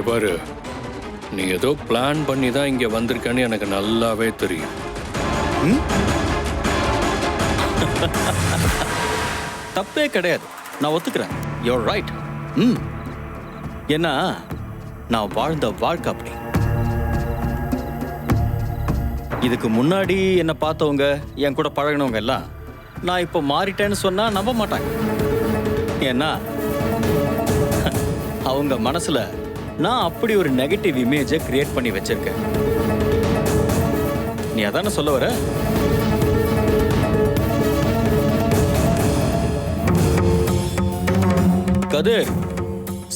பாரு, நீ ஏதோ பிளான் பண்ணி தான் இங்க வந்திருக்கன்னு எனக்கு நல்லாவே தெரியும். தப்பே கிடையாது, நான் ஒத்துக்கிறேன். You're right. ஏன்னா நான் வாழ்ந்த வாழ்க்கை அப்படி. இதுக்கு முன்னாடி என்னை பார்த்தவங்க, என் கூட பழகினவங்க எல்லாம் நான் இப்போ மாறிட்டேன்னு சொன்னா நம்ப மாட்டாங்க. ஏன்னா அவங்க மனசுல நான் அப்படி ஒரு நெகட்டிவ் இமேஜை கிரியேட் பண்ணி வச்சிருக்கேன். நீ அதான சொல்ல வர? கதிர்,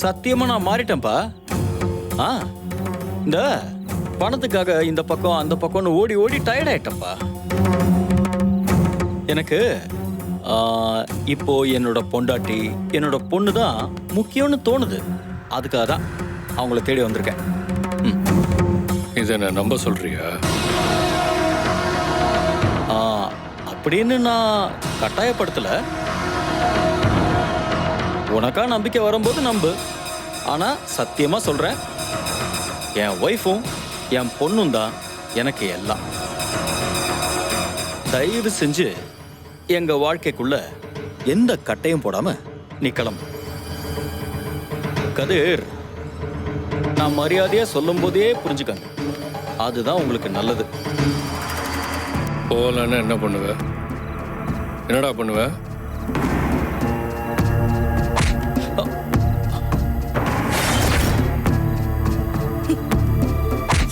சத்தியமா நான் மாறிட்டேன்ப்பா. இந்த பணத்துக்காக இந்த பக்கம் அந்த பக்கம்னு ஓடி ஓடி டயர்ட் ஆயிட்டேன்ப்பா. எனக்கு இப்போ என்னோட பொண்டாட்டி, என்னோட பொண்ணு தான் முக்கியம்னு தோணுது. அதுக்காக தான் அவங்கள தேடி வந்திருக்கேன். இதை நான் நம்ப சொல்றியா? அப்படின்னு நான் கட்டாயப்படுத்தல. உனக்கா நம்பிக்கை வரும்போது நம்பு. ஆனா சத்தியமா சொல்றேன், என் ஒய்ஃபும் என் பொண்ணும் தான் எனக்கு எல்லாம். தயவு செஞ்சு எங்க வாழ்க்கைக்குள்ள எந்த கட்டையும் போடாம நீ கிளம்பு. கதிர், நான் மரியாதையா சொல்லும் போதே புரிஞ்சுக்கங்க, அதுதான் உங்களுக்கு நல்லது. போகலன்னா என்ன பண்ணுவ? என்னடா பண்ணுவ?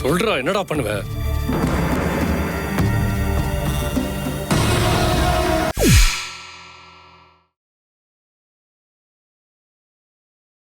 சொல்றா, என்னடா பண்ணுவ?